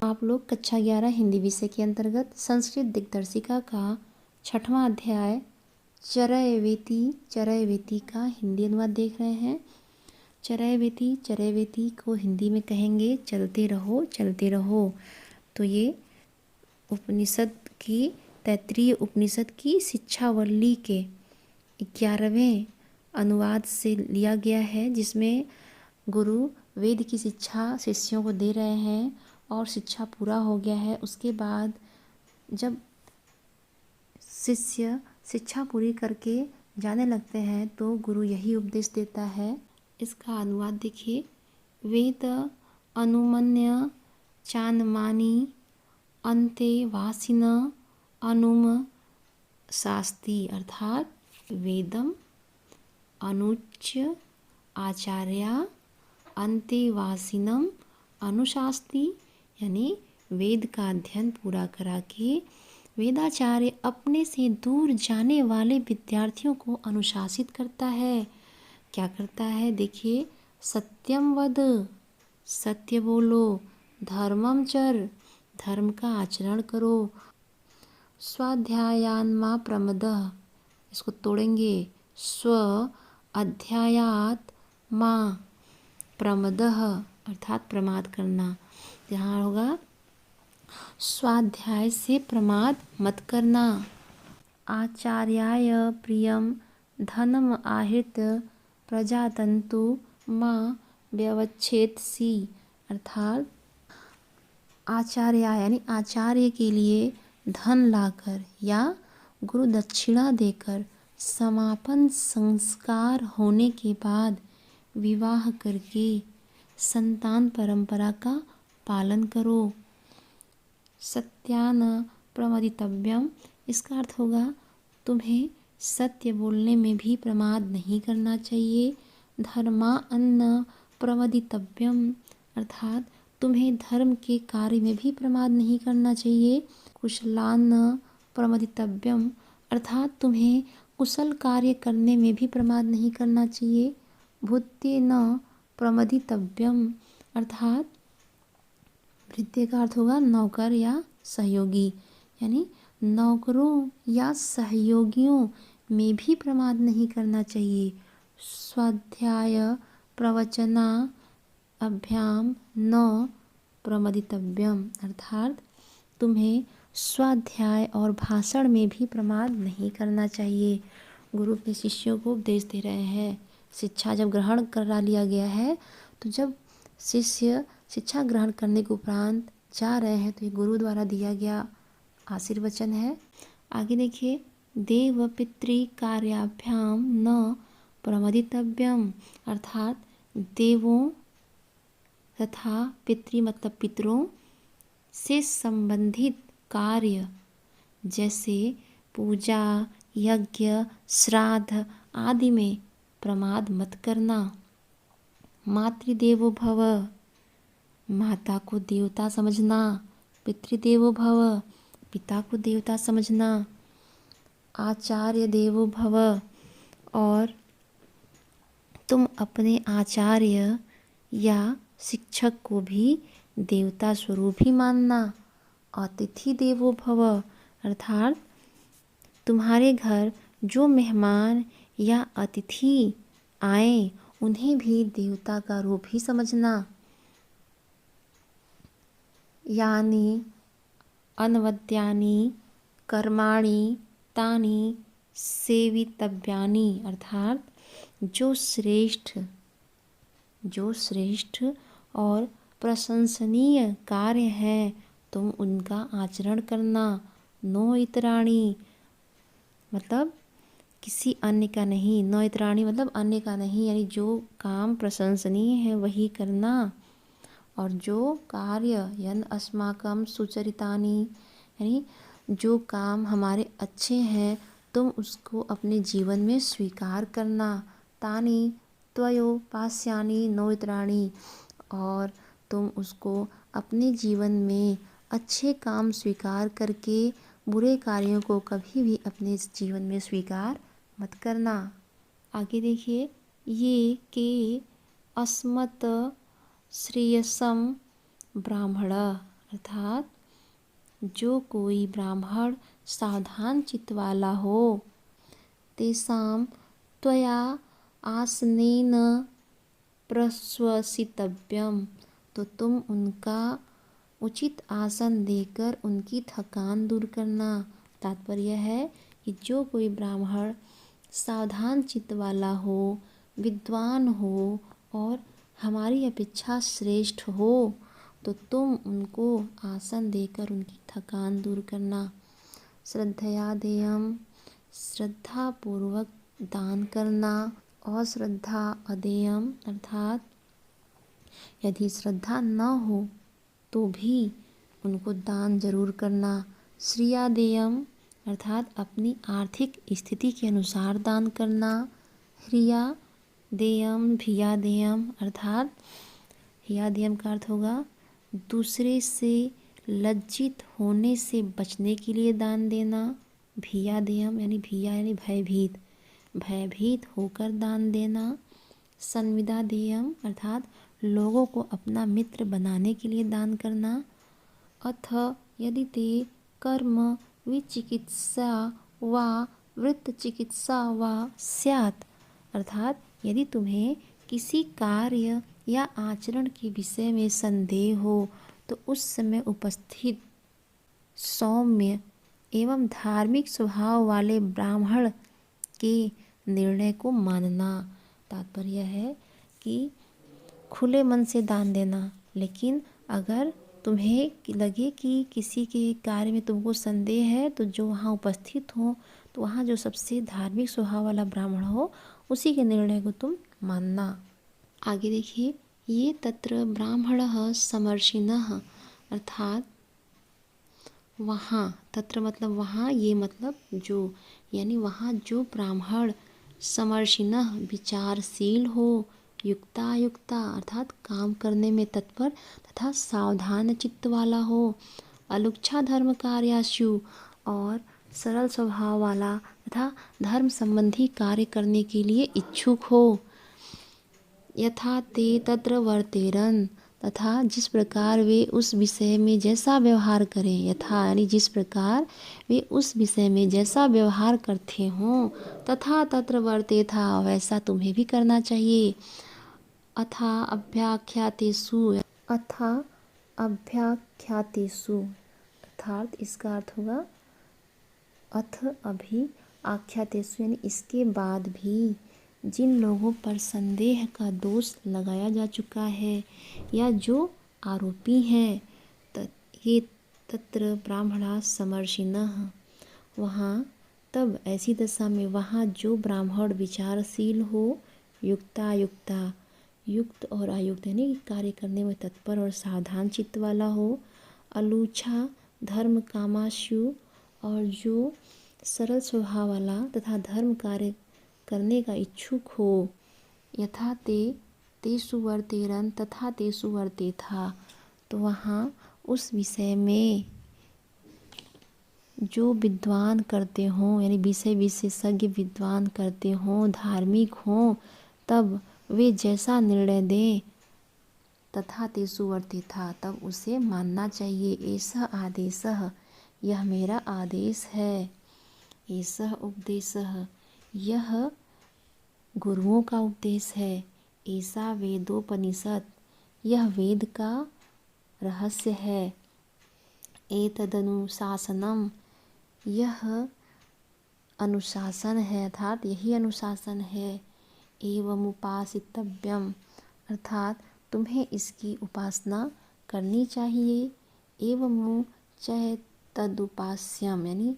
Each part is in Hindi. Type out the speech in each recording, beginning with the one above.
आप लोग कक्षा 11 हिंदी विषय के अंतर्गत संस्कृत दिग्दर्शिका का 6वां अध्याय चरैवेति का हिंदी अनुवाद देख रहे हैं। चरैवेति को हिंदी में कहेंगे चलते रहो चलते रहो। तो ये उपनिषद की तैत्तिरीय उपनिषद की शिक्षावल्ली के 11वें अनुवाद से लिया गया है, जिसमें गुरु वेद की शिक्षा शिष्यों को दे रहे हैं और शिक्षा पूरा हो गया है। उसके बाद जब शिष्य शिक्षा पूरी करके जाने लगते हैं तो गुरु यही उपदेश देता है। इसका अनुवाद देखिए। वेद अनुमन्य चानमानी अन्ते वासिन अनुम शास्ति, अर्थात वेदम अनुच्य आचार्या अंतेवासिनम अनुशास्ति, यानी वेद का अध्ययन पूरा करा के वेदाचार्य अपने से दूर जाने वाले विद्यार्थियों को अनुशासित करता है। क्या करता है देखिए। सत्यम वद, सत्य बोलो। धर्मम चर, धर्म का आचरण करो। स्वाध्यायान्मा प्रमदः, इसको तोड़ेंगे। स्व अध्यायात माँ प्रमदः, अर्थात प्रमाद करना। यहाँ होगा स्वाध्याय से प्रमाद मत करना। आचार्याय प्रियम धनम आहृत प्रजातंतु माँ व्यवच्छेदसि, अर्थात आचार्य यानी आचार्य के लिए धन लाकर या गुरु दक्षिणा देकर समापन संस्कार होने के बाद विवाह करके संतान परंपरा का पालन करो। सत्यान प्रमदितव्यम, इसका अर्थ होगा तुम्हें सत्य बोलने में भी प्रमाद नहीं करना चाहिए। धर्मा अन्न प्रमदितव्यम, अर्थात तुम्हें धर्म के कार्य में भी प्रमाद नहीं करना चाहिए। कुशलान्न प्रमदितव्यम, अर्थात तुम्हें कुशल कार्य करने में भी प्रमाद नहीं करना चाहिए। भृत्येन प्रमदितव्यम, अर्थात भृत्य का अर्थ होगा नौकर या सहयोगी, यानी नौकरों या सहयोगियों में भी प्रमाद नहीं करना चाहिए। स्वाध्याय प्रवचना अभ्याम न प्रमदितव्यम, अर्थात तुम्हें स्वाध्याय और भाषण में भी प्रमाद नहीं करना चाहिए। गुरु अपने शिष्यों को उपदेश दे रहे हैं। शिक्षा जब ग्रहण करा लिया गया है तो जब शिष्य शिक्षा ग्रहण करने के उपरांत जा रहे हैं तो ये गुरु द्वारा दिया गया आशीर्वचन है। आगे देखिए। देव पितृ कार्याभ्याम न प्रमदितव्यम, अर्थात देवों तथा पितृ मतलब पितरों से संबंधित कार्य जैसे पूजा यज्ञ श्राद्ध आदि में प्रमाद मत करना। मातृदेवो भव, माता को देवता समझना। पितृदेवो भव, पिता को देवता समझना। आचार्य देवो भव, और तुम अपने आचार्य या शिक्षक को भी देवता स्वरूप ही मानना। अतिथि देवो भव, अर्थात तुम्हारे घर जो मेहमान या अतिथि आए उन्हें भी देवता का रूप ही समझना। यानी अनवद्यानि कर्माणि तानि सेवितव्यानि, अर्थात जो श्रेष्ठ और प्रशंसनीय कार्य हैं तुम उनका आचरण करना। नो इतराणि, मतलब किसी अन्य का नहीं। नो इतराणि मतलब अन्य का नहीं, यानी जो काम प्रशंसनीय है वही करना। और जो कार्य यन अस्माकं सुचरितानि, यानी जो काम हमारे अच्छे हैं तुम उसको अपने जीवन में स्वीकार करना। तानि त्वयोपास्यानि नो इतराणि, और तुम उसको अपने जीवन में अच्छे काम स्वीकार करके बुरे कार्यों को कभी भी अपने जीवन में स्वीकार मत करना। आगे देखिए। ये के अस्मत् श्रेयसम ब्राह्मण, अर्थात जो कोई ब्राह्मण सावधान चित्त वाला हो, तेषां त्वया आसनेन प्रश्वसितव्यम, तो तुम उनका उचित आसन देकर उनकी थकान दूर करना। तात्पर्य है कि जो कोई ब्राह्मण सावधान चित्त वाला हो, विद्वान हो और हमारी अपेक्षा श्रेष्ठ हो, तो तुम उनको आसन देकर उनकी थकान दूर करना। श्रद्धया देयम, श्रद्धा पूर्वक दान करना। और श्रद्धा अदेयम, अर्थात यदि श्रद्धा न हो तो भी उनको दान जरूर करना। श्रिया देयम, अर्थात अपनी आर्थिक स्थिति के अनुसार दान करना। ह्रिया देयम, भिया देयम, अर्थात ह्रिया देयम का अर्थ होगा दूसरे से लज्जित होने से बचने के लिए दान देना। भिया देयम यानी भिया यानी भयभीत, भयभीत होकर दान देना। संविदा देयम, अर्थात लोगों को अपना मित्र बनाने के लिए दान करना। अथ यदि ते कर्म विचिकित्सा वा वृत्त चिकित्सा वा स्यात्, अर्थात यदि तुम्हें किसी कार्य या आचरण के विषय में संदेह हो तो उस समय उपस्थित सौम्य एवं धार्मिक स्वभाव वाले ब्राह्मण के निर्णय को मानना। तात्पर्य है कि खुले मन से दान देना, लेकिन अगर तुम्हें लगे कि किसी के कार्य में तुमको संदेह है तो जो वहाँ उपस्थित हो, तो वहाँ जो सबसे धार्मिक स्वभाव वाला ब्राह्मण हो उसी के निर्णय को तुम मानना। आगे देखिए, ये तत्र ब्राह्मणः समर्षिणः, अर्थात वहाँ, तत्र मतलब वहाँ, ये मतलब जो, यानी वहाँ जो ब्राह्मण समर्षिणः विचारशील हो, युक्तायुक्ता अर्थात काम करने में तत्पर तथा सावधान चित्त वाला हो, अलुच्छा धर्म कार्याशु और सरल स्वभाव वाला तथा धर्म संबंधी कार्य करने के लिए इच्छुक हो। यथा ते तत्र वर्तेरन, तथा जिस प्रकार वे उस विषय में जैसा व्यवहार करें, यथा यानी जिस प्रकार वे उस विषय में जैसा व्यवहार करते हों, तथा तत्र वर्तेथा वैसा तुम्हें भी करना चाहिए। अथा अभ्याख्यातेषु, अथा अभ्याख्यातेषु, अर्थात इसका अर्थ होगा अथ अभी आख्यातेषु यानी इसके बाद भी जिन लोगों पर संदेह का दोष लगाया जा चुका है या जो आरोपी हैं, ये तत्र ब्राह्मणा समर्षिणः, वहाँ तब ऐसी दशा में वहाँ जो ब्राह्मण विचारशील हो, युक्तायुक्ता युक्त और अयुक्त यानी कार्य करने में तत्पर और सावधान चित्त वाला हो, अलूछा धर्म कामाशु और जो सरल स्वभाव वाला तथा धर्म कार्य करने का इच्छुक हो, यथा ते तेषु वर्तेरन तथा तेषु वर्तेथा, तो वहाँ उस विषय में जो विद्वान करते हों यानी विषय विशेषज्ञ विद्वान करते हों, धार्मिक हों, तब वे जैसा निर्णय दें, तथा तेषु वर्तेथा तब उसे मानना चाहिए। ऐसा आदेशः, यह मेरा आदेश है। ऐसा उपदेशः, यह गुरुओं का उपदेश है। ऐसा वेदोपनिषद, यह वेद का रहस्य है। एतदनुशासनम, यह अनुशासन है, अर्थात यही अनुशासन है। एवं उपासितव्यम, अर्थात तुम्हें इसकी उपासना करनी चाहिए। एवं च तदुपास्यम, यानी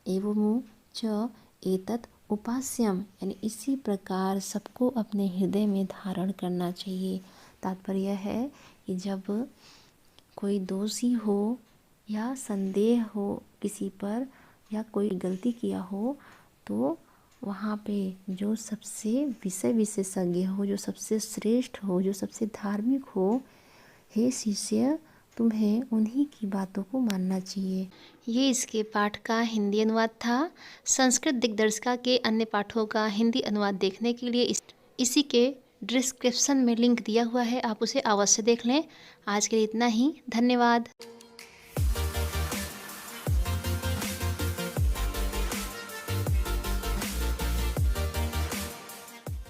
एवं च एतत् उपास्यम, यानी इसी प्रकार सबको अपने हृदय में धारण करना चाहिए। तात्पर्य है कि जब कोई दोषी हो या संदेह हो किसी पर या कोई गलती किया हो, तो वहाँ पे जो सबसे विषय विशेषज्ञ हो, जो सबसे श्रेष्ठ हो, जो सबसे धार्मिक हो, हे शिष्य तुम्हें उन्हीं की बातों को मानना चाहिए। ये इसके पाठ का हिंदी अनुवाद था। संस्कृत दिग्दर्शिका के अन्य पाठों का हिंदी अनुवाद देखने के लिए इसी के डिस्क्रिप्शन में लिंक दिया हुआ है, आप उसे अवश्य देख लें। आज के लिए इतना ही, धन्यवाद।